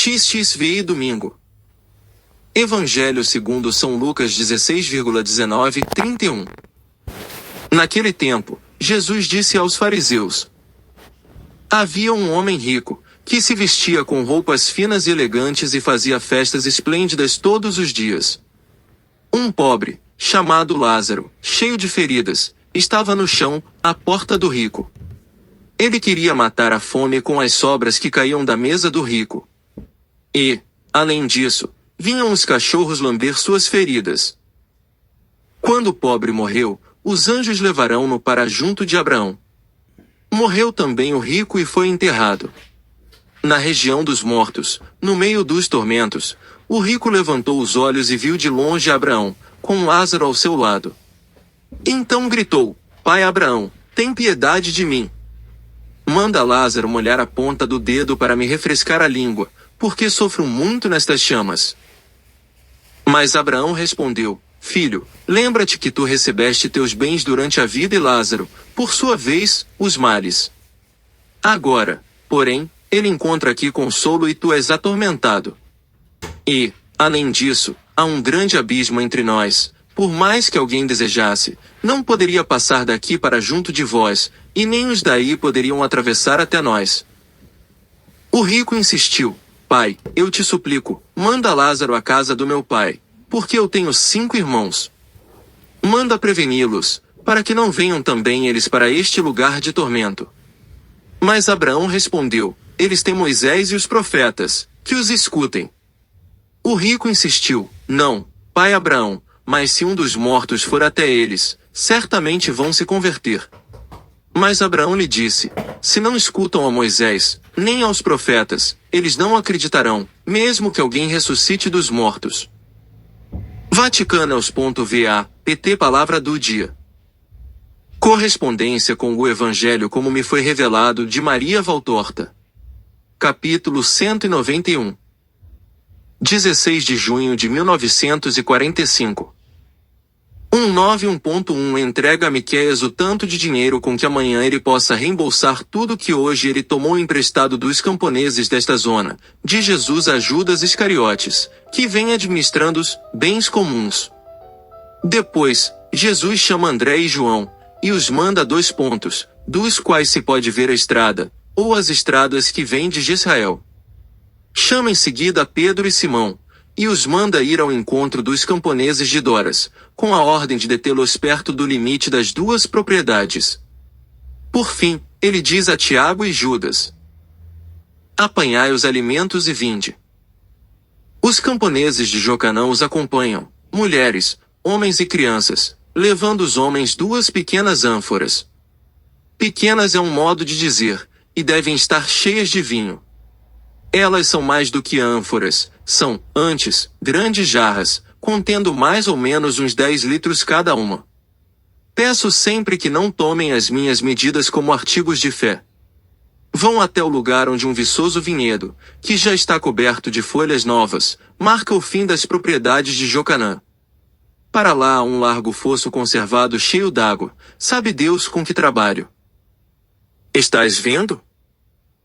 XXVI Domingo. Evangelho segundo São Lucas 16,19-31. Naquele tempo, Jesus disse aos fariseus: havia um homem rico, que se vestia com roupas finas e elegantes e fazia festas esplêndidas todos os dias. Um pobre, chamado Lázaro, cheio de feridas, estava no chão, à porta do rico. Ele queria matar a fome com as sobras que caíam da mesa do rico. E, além disso, vinham os cachorros lamber suas feridas. Quando o pobre morreu, os anjos levarão-no para junto de Abraão. Morreu também o rico e foi enterrado. Na região dos mortos, no meio dos tormentos, o rico levantou os olhos e viu de longe Abraão, com Lázaro ao seu lado. Então gritou: Pai Abraão, tem piedade de mim. Manda Lázaro molhar a ponta do dedo para me refrescar a língua, porque sofro muito nestas chamas. Mas Abraão respondeu: Filho, lembra-te que tu recebeste teus bens durante a vida e Lázaro, por sua vez, os males. Agora, porém, ele encontra aqui consolo e tu és atormentado. E, além disso, há um grande abismo entre nós. Por mais que alguém desejasse, não poderia passar daqui para junto de vós, e nem os daí poderiam atravessar até nós. O rico insistiu: Pai, eu te suplico, manda Lázaro à casa do meu pai, porque eu tenho 5 irmãos. Manda preveni-los, para que não venham também eles para este lugar de tormento. Mas Abraão respondeu: Eles têm Moisés e os profetas, que os escutem. O rico insistiu: Não, pai Abraão, mas se um dos mortos for até eles, certamente vão se converter. Mas Abraão lhe disse: Se não escutam a Moisés, nem aos profetas, eles não acreditarão, mesmo que alguém ressuscite dos mortos. Vaticanos.va, PT Palavra do Dia. Correspondência com o Evangelho como me foi revelado de Maria Valtorta. Capítulo 191. 16 de junho de 1945. 191.1 Entrega a Miqueias o tanto de dinheiro com que amanhã ele possa reembolsar tudo que hoje ele tomou emprestado dos camponeses desta zona, de Jesus a Judas Iscariotes, que vem administrando os bens comuns. Depois, Jesus chama André e João, e os manda a 2 pontos, dos quais se pode ver a estrada, ou as estradas que vêm de Israel. Chama em seguida Pedro e Simão, e os manda ir ao encontro dos camponeses de Doras, com a ordem de detê-los perto do limite das 2 propriedades. Por fim, ele diz a Tiago e Judas: Apanhai os alimentos e vinde. Os camponeses de Jocanã os acompanham, mulheres, homens e crianças, levando os homens 2 pequenas ânforas. Pequenas é um modo de dizer, e devem estar cheias de vinho. Elas são mais do que ânforas, são, antes, grandes jarras, contendo mais ou menos uns 10 litros cada uma. Peço sempre que não tomem as minhas medidas como artigos de fé. Vão até o lugar onde um viçoso vinhedo, que já está coberto de folhas novas, marca o fim das propriedades de Jocanã. Para lá há um largo fosso conservado cheio d'água, sabe Deus com que trabalho. Estás vendo?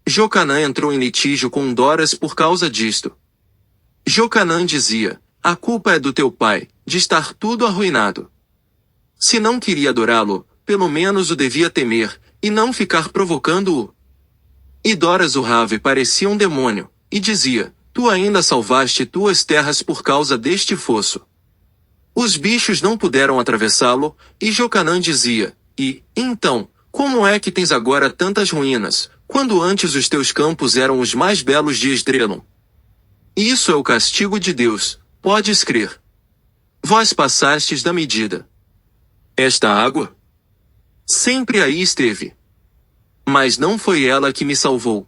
Jocanã entrou em litígio com Doras por causa disto. Jocanã dizia: a culpa é do teu pai, de estar tudo arruinado. Se não queria adorá-lo, pelo menos o devia temer, e não ficar provocando-o. E Doras urrava e parecia um demônio, e dizia: tu ainda salvaste tuas terras por causa deste fosso. Os bichos não puderam atravessá-lo, e Jocanã dizia: e, então, como é que tens agora tantas ruínas, quando antes os teus campos eram os mais belos de Esdrelon? Isso é o castigo de Deus, podes crer. Vós passastes da medida. Esta água? Sempre aí esteve. Mas não foi ela que me salvou.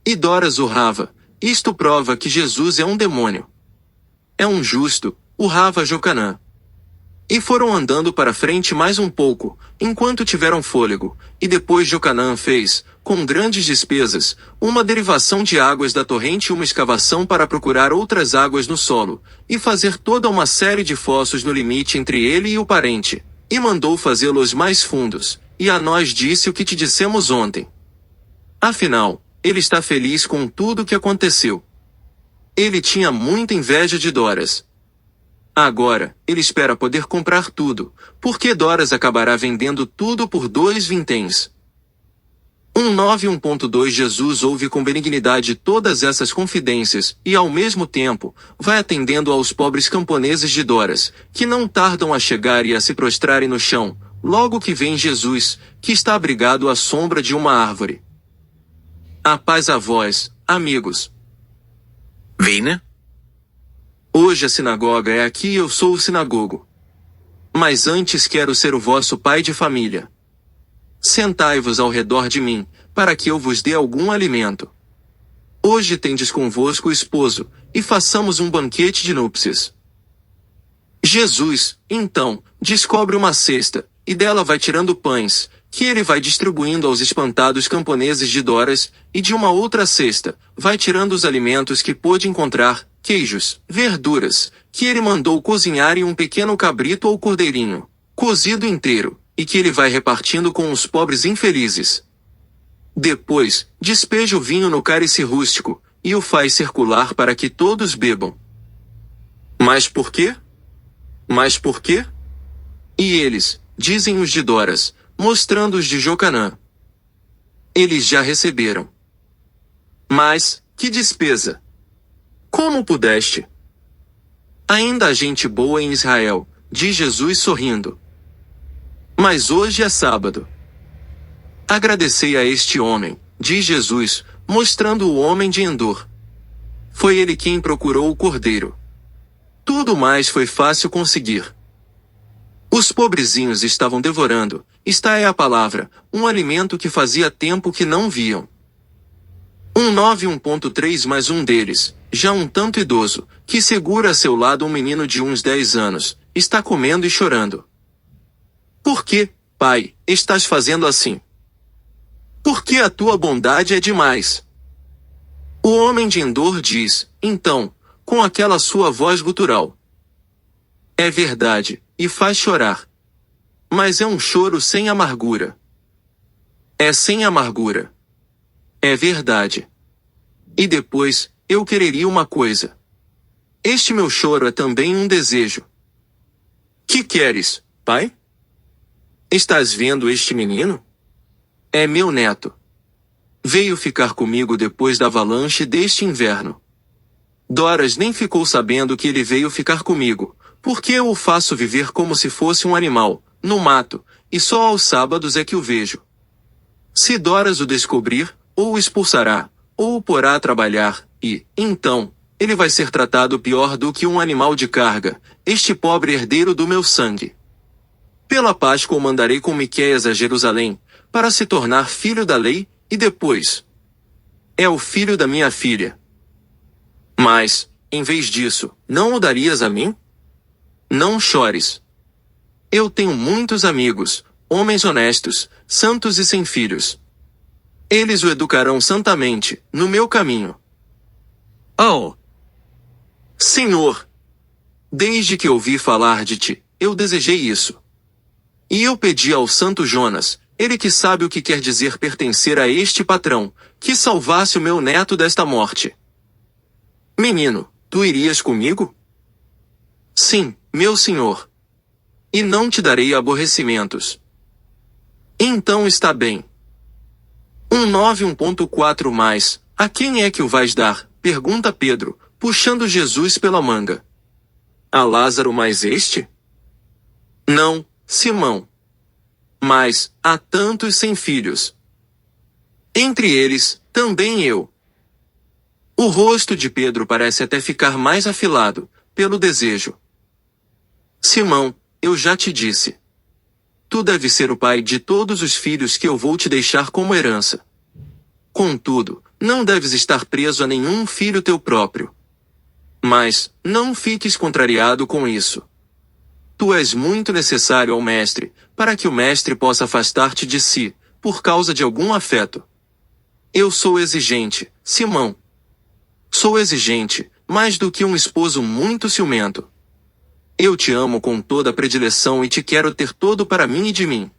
E Doras urrava: isto prova que Jesus é um demônio. É um justo, urrava Jocanã. E foram andando para frente mais um pouco, enquanto tiveram fôlego, e depois Jocanã fez, com grandes despesas, uma derivação de águas da torrente e uma escavação para procurar outras águas no solo, e fazer toda uma série de fossos no limite entre ele e o parente, e mandou fazê-los mais fundos, e a nós disse o que te dissemos ontem. Afinal, ele está feliz com tudo o que aconteceu. Ele tinha muita inveja de Doras. Agora, ele espera poder comprar tudo, porque Doras acabará vendendo tudo por 2 vinténs. 191.2 Jesus ouve com benignidade todas essas confidências e, ao mesmo tempo, vai atendendo aos pobres camponeses de Doras, que não tardam a chegar e a se prostrarem no chão, logo que vem Jesus, que está abrigado à sombra de uma árvore. A paz a vós, amigos. Vene? Hoje a sinagoga é aqui e eu sou o sinagogo. Mas antes quero ser o vosso pai de família. Sentai-vos ao redor de mim, para que eu vos dê algum alimento. Hoje tendes convosco o esposo, e façamos um banquete de núpcias. Jesus, então, descobre uma cesta, e dela vai tirando pães, que ele vai distribuindo aos espantados camponeses de Doras, e de uma outra cesta, vai tirando os alimentos que pôde encontrar, queijos, verduras, que ele mandou cozinhar em um pequeno cabrito ou cordeirinho, cozido inteiro, e que ele vai repartindo com os pobres infelizes. Depois, despeja o vinho no cálice rústico, e o faz circular para que todos bebam. Mas por quê? Mas por quê? E eles, dizem os de Doras, mostrando os de Jocanã. Eles já receberam. Mas, que despesa! Como pudeste? Ainda há gente boa em Israel, diz Jesus sorrindo. Mas hoje é sábado. Agradecei a este homem, diz Jesus, mostrando o homem de Endor. Foi ele quem procurou o cordeiro. Tudo mais foi fácil conseguir. Os pobrezinhos estavam devorando, esta é a palavra, um alimento que fazia tempo que não viam. 191.3 mais um deles, já um tanto idoso, que segura a seu lado um menino de uns 10 anos, está comendo e chorando. Por que, pai, estás fazendo assim? Porque a tua bondade é demais. O homem de Endor diz, então, com aquela sua voz gutural. É verdade, e faz chorar. Mas é um choro sem amargura. É sem amargura. É verdade. E depois, eu quereria uma coisa. Este meu choro é também um desejo. Que queres, pai? Estás vendo este menino? É meu neto. Veio ficar comigo depois da avalanche deste inverno. Doras nem ficou sabendo que ele veio ficar comigo, porque eu o faço viver como se fosse um animal, no mato, e só aos sábados é que o vejo. Se Doras o descobrir, ou o expulsará, ou o porá a trabalhar, e, então, ele vai ser tratado pior do que um animal de carga, este pobre herdeiro do meu sangue. Pela Páscoa o mandarei com Miqueias a Jerusalém, para se tornar filho da lei, e depois. É o filho da minha filha. Mas, em vez disso, não o darias a mim? Não chores. Eu tenho muitos amigos, homens honestos, santos e sem filhos. Eles o educarão santamente, no meu caminho. Oh! Senhor! Desde que ouvi falar de ti, eu desejei isso. E eu pedi ao santo Jonas, ele que sabe o que quer dizer pertencer a este patrão, que salvasse o meu neto desta morte. Menino, tu irias comigo? Sim, meu senhor. E não te darei aborrecimentos. Então está bem. 191.4 mais, a quem é que o vais dar? Pergunta Pedro, puxando Jesus pela manga. A Lázaro mais este? Não, Simão. Mas, há tantos sem filhos. Entre eles, também eu. O rosto de Pedro parece até ficar mais afilado, pelo desejo. Simão, eu já te disse. Tu deves ser o pai de todos os filhos que eu vou te deixar como herança. Contudo, não deves estar preso a nenhum filho teu próprio. Mas, não fiques contrariado com isso. Tu és muito necessário ao mestre, para que o mestre possa afastar-te de si, por causa de algum afeto. Eu sou exigente, Simão. Sou exigente, mais do que um esposo muito ciumento. Eu te amo com toda a predileção e te quero ter todo para mim e de mim.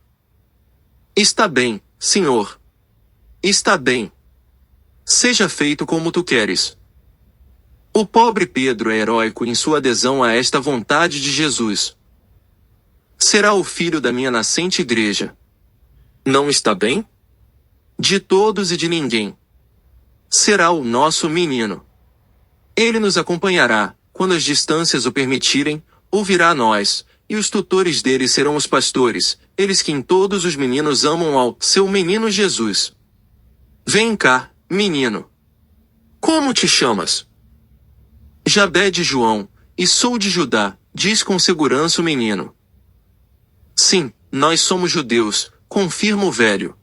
Está bem, Senhor. Está bem. Seja feito como tu queres. O pobre Pedro é heróico em sua adesão a esta vontade de Jesus. Será o filho da minha nascente igreja. Não está bem? De todos e de ninguém. Será o nosso menino. Ele nos acompanhará, quando as distâncias o permitirem, ouvirá a nós, e os tutores dele serão os pastores, eles que em todos os meninos amam ao seu menino Jesus. Vem cá, menino. Como te chamas? Jabé de João, e sou de Judá, diz com segurança o menino. Sim, nós somos judeus, confirma o velho.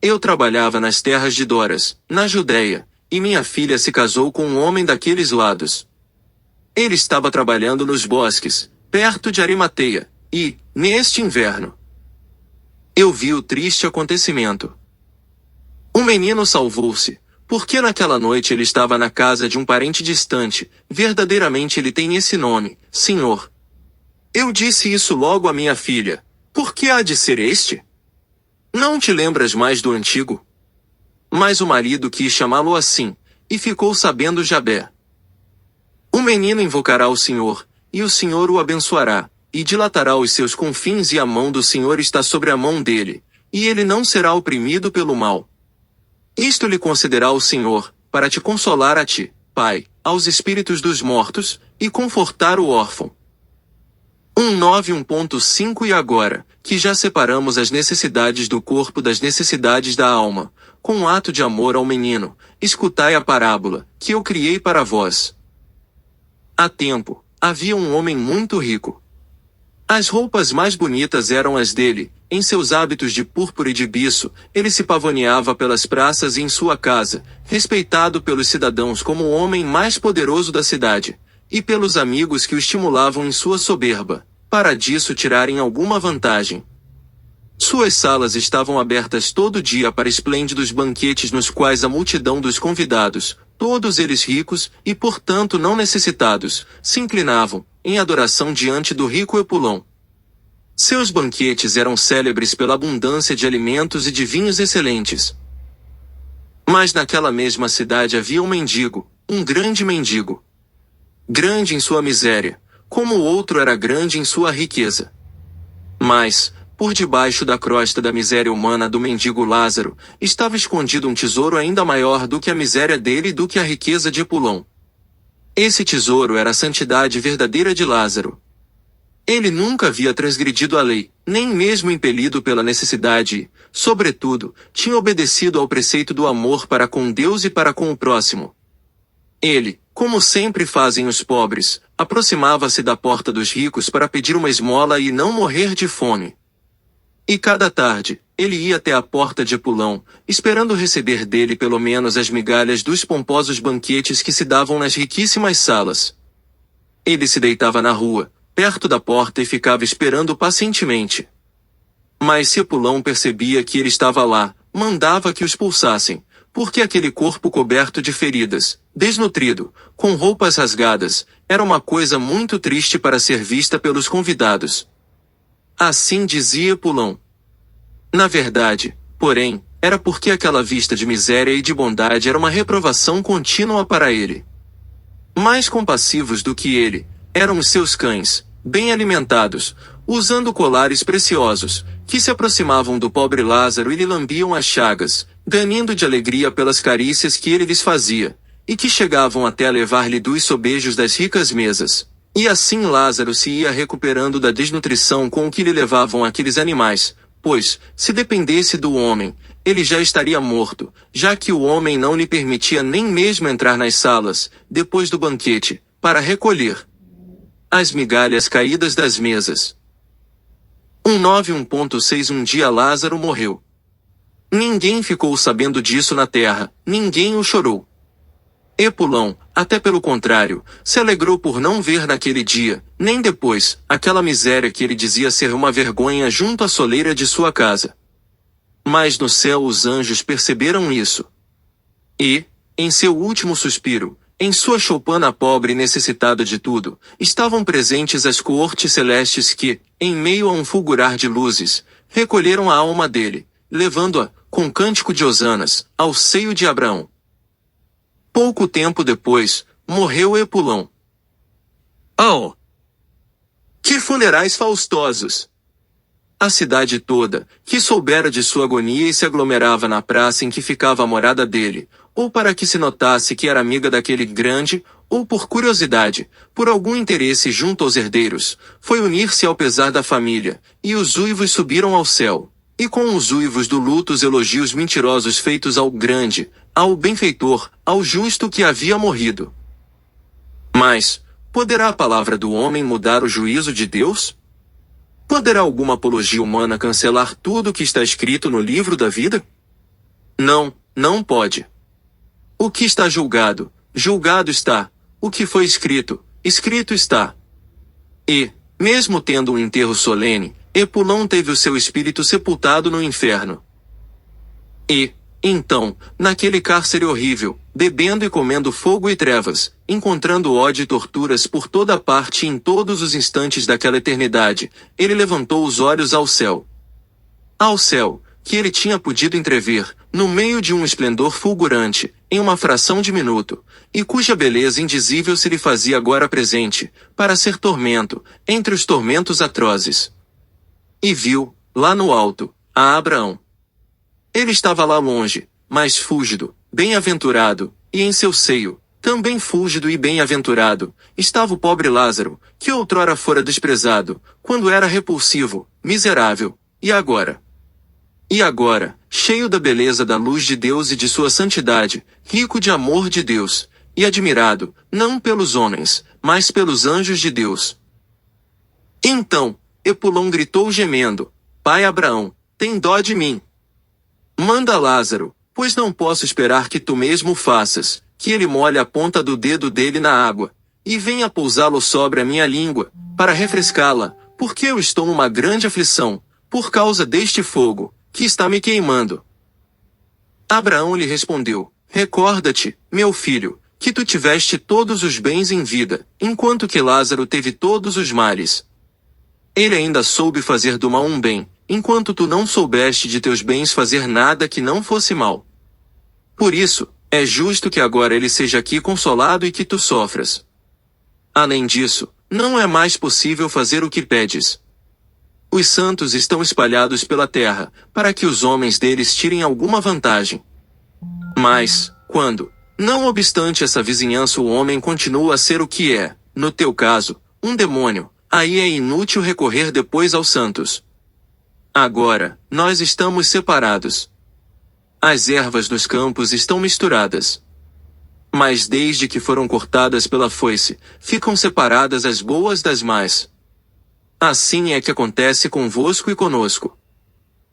Eu trabalhava nas terras de Doras, na Judéia, e minha filha se casou com um homem daqueles lados. Ele estava trabalhando nos bosques, perto de Arimateia, e, neste inverno, eu vi o triste acontecimento. O menino salvou-se, porque naquela noite ele estava na casa de um parente distante, verdadeiramente ele tem esse nome, Senhor. Eu disse isso logo à minha filha, por que há de ser este? Não te lembras mais do antigo? Mas o marido quis chamá-lo assim, e ficou sabendo Jabé. O menino invocará o Senhor, e o Senhor o abençoará, e dilatará os seus confins e a mão do Senhor está sobre a mão dele, e ele não será oprimido pelo mal. Isto lhe concederá o Senhor, para te consolar a ti, Pai, aos espíritos dos mortos, e confortar o órfão. 1:9.1.5 E agora, que já separamos as necessidades do corpo das necessidades da alma, com um ato de amor ao menino, escutai a parábola, que eu criei para vós. Há tempo, havia um homem muito rico. As roupas mais bonitas eram as dele, em seus hábitos de púrpura e de biço, ele se pavoneava pelas praças e em sua casa, respeitado pelos cidadãos como o homem mais poderoso da cidade, e pelos amigos que o estimulavam em sua soberba, para disso tirarem alguma vantagem. Suas salas estavam abertas todo dia para esplêndidos banquetes nos quais a multidão dos convidados, todos eles ricos e portanto não necessitados, se inclinavam, em adoração diante do rico Epulão. Seus banquetes eram célebres pela abundância de alimentos e de vinhos excelentes. Mas naquela mesma cidade havia um mendigo, um grande mendigo. Grande em sua miséria, como o outro era grande em sua riqueza. Mas, por debaixo da crosta da miséria humana do mendigo Lázaro, estava escondido um tesouro ainda maior do que a miséria dele e do que a riqueza de Epulão. Esse tesouro era a santidade verdadeira de Lázaro. Ele nunca havia transgredido a lei, nem mesmo impelido pela necessidade e, sobretudo, tinha obedecido ao preceito do amor para com Deus e para com o próximo. Ele, como sempre fazem os pobres, aproximava-se da porta dos ricos para pedir uma esmola e não morrer de fome. E cada tarde, ele ia até a porta de Epulão, esperando receber dele pelo menos as migalhas dos pomposos banquetes que se davam nas riquíssimas salas. Ele se deitava na rua, perto da porta e ficava esperando pacientemente. Mas se Epulão percebia que ele estava lá, mandava que o expulsassem, porque aquele corpo coberto de feridas, desnutrido, com roupas rasgadas, era uma coisa muito triste para ser vista pelos convidados. Assim dizia Epulão. Na verdade, porém, era porque aquela vista de miséria e de bondade era uma reprovação contínua para ele. Mais compassivos do que ele, eram os seus cães, bem alimentados, usando colares preciosos, que se aproximavam do pobre Lázaro e lhe lambiam as chagas, ganhando de alegria pelas carícias que ele lhes fazia, e que chegavam até a levar-lhe dos sobejos das ricas mesas. E assim Lázaro se ia recuperando da desnutrição com o que lhe levavam aqueles animais, pois, se dependesse do homem, ele já estaria morto, já que o homem não lhe permitia nem mesmo entrar nas salas, depois do banquete, para recolher as migalhas caídas das mesas. 1:9.1.6 Um dia Lázaro morreu. Ninguém ficou sabendo disso na terra, ninguém o chorou. Epulão, até pelo contrário, se alegrou por não ver naquele dia, nem depois, aquela miséria que ele dizia ser uma vergonha junto à soleira de sua casa. Mas no céu os anjos perceberam isso. E, em seu último suspiro, em sua choupana pobre e necessitada de tudo, estavam presentes as coortes celestes que, em meio a um fulgurar de luzes, recolheram a alma dele, levando-a, com cântico de hosanas, ao seio de Abraão. Pouco tempo depois, morreu Epulão. Oh, Que funerais faustosos! A cidade toda, que soubera de sua agonia e se aglomerava na praça em que ficava a morada dele, ou para que se notasse que era amiga daquele grande, ou por curiosidade, por algum interesse junto aos herdeiros, foi unir-se ao pesar da família, e os uivos subiram ao céu. E com os uivos do luto os elogios mentirosos feitos ao grande, ao benfeitor, ao justo que havia morrido. Mas, poderá a palavra do homem mudar o juízo de Deus? Poderá alguma apologia humana cancelar tudo o que está escrito no livro da vida? Não, não pode. O que está julgado, julgado está. O que foi escrito, escrito está. E, mesmo tendo um enterro solene, Epulão teve o seu espírito sepultado no inferno. E, então, naquele cárcere horrível, bebendo e comendo fogo e trevas, encontrando ódio e torturas por toda parte e em todos os instantes daquela eternidade, ele levantou os olhos ao céu. Ao céu, que ele tinha podido entrever, no meio de um esplendor fulgurante, em uma fração de minuto, e cuja beleza indizível se lhe fazia agora presente, para ser tormento, entre os tormentos atrozes. E viu, lá no alto, a Abraão. Ele estava lá longe, mas fúlgido, bem-aventurado, e em seu seio, também fúlgido e bem-aventurado, estava o pobre Lázaro, que outrora fora desprezado, quando era repulsivo, miserável, e agora, cheio da beleza da luz de Deus e de sua santidade, rico de amor de Deus, e admirado, não pelos homens, mas pelos anjos de Deus. Então, Epulão gritou gemendo: Pai Abraão, tem dó de mim. Manda Lázaro, pois não posso esperar que tu mesmo o faças, que ele molhe a ponta do dedo dele na água, e venha pousá-lo sobre a minha língua, para refrescá-la, porque eu estou numa grande aflição, por causa deste fogo, que está me queimando. Abraão lhe respondeu: Recorda-te, meu filho, que tu tiveste todos os bens em vida, enquanto que Lázaro teve todos os males. Ele ainda soube fazer do mal um bem, enquanto tu não soubeste de teus bens fazer nada que não fosse mal. Por isso, é justo que agora ele seja aqui consolado e que tu sofras. Além disso, não é mais possível fazer o que pedes. Os santos estão espalhados pela terra, para que os homens deles tirem alguma vantagem. Mas, quando, não obstante essa vizinhança, o homem continua a ser o que é, no teu caso, um demônio, aí é inútil recorrer depois aos santos. Agora, nós estamos separados. As ervas dos campos estão misturadas. Mas desde que foram cortadas pela foice, ficam separadas as boas das más. Assim é que acontece convosco e conosco.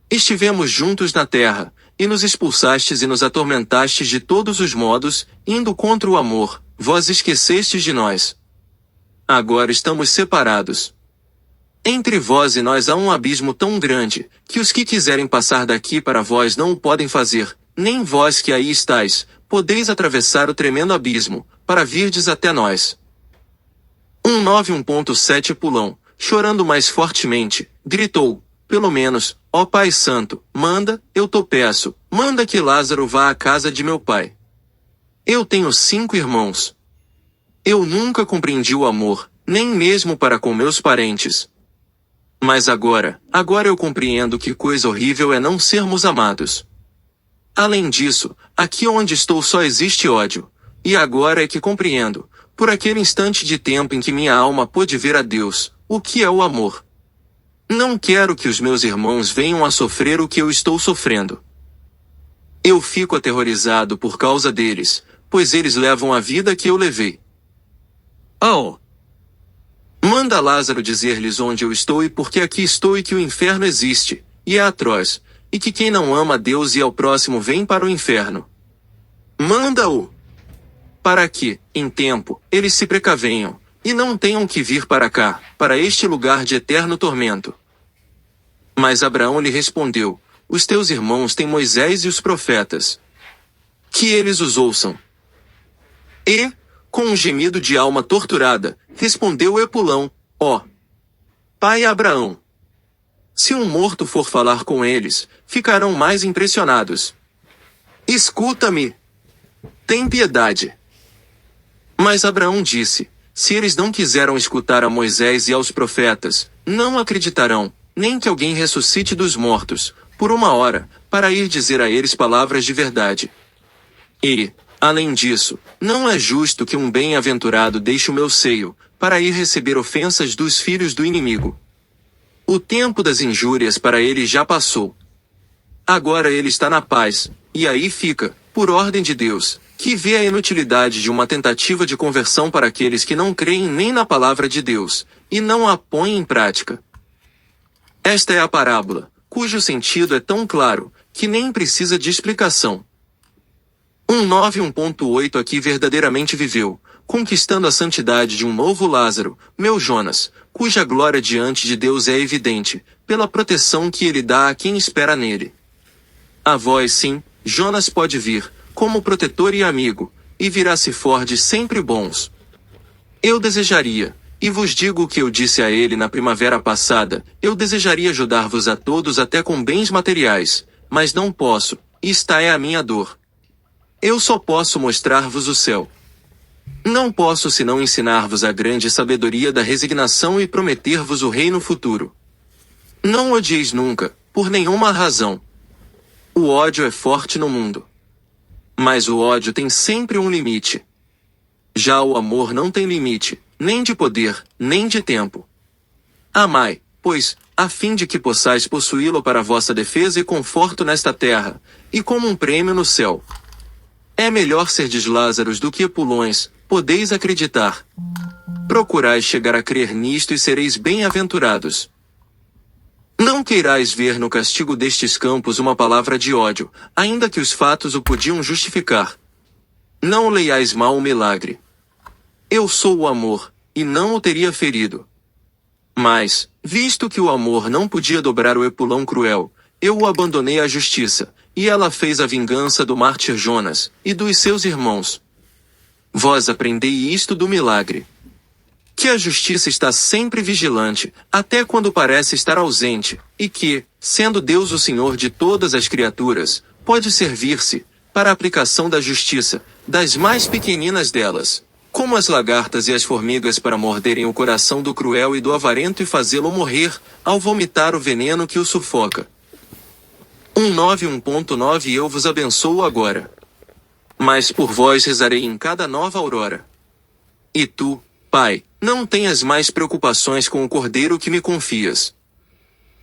Estivemos juntos na terra, e nos expulsastes e nos atormentastes de todos os modos, indo contra o amor, vós esquecestes de nós. Agora estamos separados. Entre vós e nós há um abismo tão grande, que os que quiserem passar daqui para vós não o podem fazer, nem vós que aí estáis, podeis atravessar o tremendo abismo, para virdes até nós. 191.7 Epulão, chorando mais fortemente, gritou: Pelo menos, ó Pai Santo, manda, eu te peço, manda que Lázaro vá à casa de meu pai. Eu tenho 5 irmãos. Eu nunca compreendi o amor, nem mesmo para com meus parentes. Mas agora eu compreendo que coisa horrível é não sermos amados. Além disso, aqui onde estou só existe ódio. E agora é que compreendo, por aquele instante de tempo em que minha alma pôde ver a Deus, o que é o amor. Não quero que os meus irmãos venham a sofrer o que eu estou sofrendo. Eu fico aterrorizado por causa deles, pois eles levam a vida que eu levei. oh, Manda Lázaro dizer-lhes onde eu estou e por que aqui estou e que o inferno existe, e é atroz, e que quem não ama a Deus e ao próximo vem para o inferno. Manda-o! Para que, em tempo, eles se precavenham, e não tenham que vir para cá, para este lugar de eterno tormento. Mas Abraão lhe respondeu: Os teus irmãos têm Moisés e os profetas. Que eles os ouçam. E, com um gemido de alma torturada, respondeu Epulão: Ó Pai Abraão! Se um morto for falar com eles, ficarão mais impressionados. Escuta-me! Tem piedade! Mas Abraão disse: se eles não quiseram escutar a Moisés e aos profetas, não acreditarão, nem que alguém ressuscite dos mortos, por uma hora, para ir dizer a eles palavras de verdade. E, além disso, não é justo que um bem-aventurado deixe o meu seio, para ir receber ofensas dos filhos do inimigo. O tempo das injúrias para ele já passou. Agora ele está na paz, e aí fica, por ordem de Deus, que vê a inutilidade de uma tentativa de conversão para aqueles que não creem nem na palavra de Deus, e não a põem em prática. Esta é a parábola, cujo sentido é tão claro, que nem precisa de explicação. 1:9:1.8 Aqui verdadeiramente viveu, conquistando a santidade de um novo Lázaro, meu Jonas, cuja glória diante de Deus é evidente, pela proteção que ele dá a quem espera nele. A vós sim, Jonas pode vir, como protetor e amigo, e virá se for de sempre bons. Eu desejaria, e vos digo o que eu disse a ele na primavera passada, eu desejaria ajudar-vos a todos até com bens materiais, mas não posso, e esta é a minha dor. Eu só posso mostrar-vos o céu. Não posso senão ensinar-vos a grande sabedoria da resignação e prometer-vos o reino futuro. Não odieis nunca, por nenhuma razão. O ódio é forte no mundo. Mas o ódio tem sempre um limite. Já o amor não tem limite, nem de poder, nem de tempo. Amai, pois, a fim de que possais possuí-lo para vossa defesa e conforto nesta terra, e como um prêmio no céu. É melhor serdes Lázaros do que Epulões, podeis acreditar. Procurais chegar a crer nisto e sereis bem-aventurados. Não queirais ver no castigo destes campos uma palavra de ódio, ainda que os fatos o podiam justificar. Não leiais mal o milagre. Eu sou o amor, e não o teria ferido. Mas, visto que o amor não podia dobrar o Epulão cruel, eu o abandonei à justiça, e ela fez a vingança do mártir Jonas, e dos seus irmãos. Vós aprendei isto do milagre. Que a justiça está sempre vigilante, até quando parece estar ausente, e que, sendo Deus o Senhor de todas as criaturas, pode servir-se, para a aplicação da justiça, das mais pequeninas delas, como as lagartas e as formigas para morderem o coração do cruel e do avarento e fazê-lo morrer, ao vomitar o veneno que o sufoca. 1:9:1.9 Eu vos abençoo agora. Mas por vós rezarei em cada nova aurora. E tu, Pai, não tenhas mais preocupações com o cordeiro que me confias.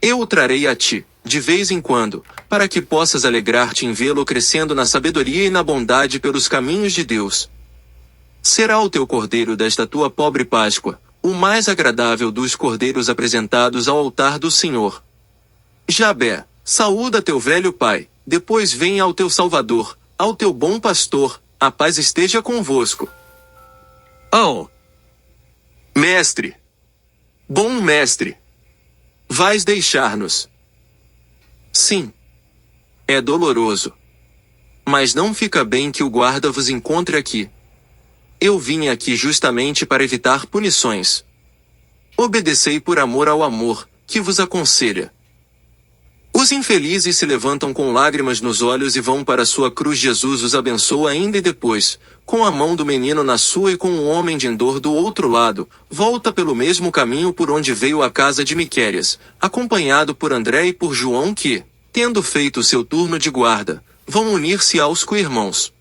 Eu o trarei a ti, de vez em quando, para que possas alegrar-te em vê-lo crescendo na sabedoria e na bondade pelos caminhos de Deus. Será o teu cordeiro desta tua pobre Páscoa, o mais agradável dos cordeiros apresentados ao altar do Senhor. Jabé, saúda teu velho pai, depois venha ao teu Salvador, ao teu bom pastor, a paz esteja convosco. Oh, Mestre! Bom mestre! Vais deixar-nos. Sim. É doloroso. Mas não fica bem que o guarda vos encontre aqui. Eu vim aqui justamente para evitar punições. Obedecei por amor ao amor, que vos aconselha. Os infelizes se levantam com lágrimas nos olhos e vão para sua cruz. Jesus os abençoa ainda e depois, com a mão do menino na sua e com o homem de dor do outro lado, volta pelo mesmo caminho por onde veio à casa de Miquérias, acompanhado por André e por João que, tendo feito seu turno de guarda, vão unir-se aos co-irmãos.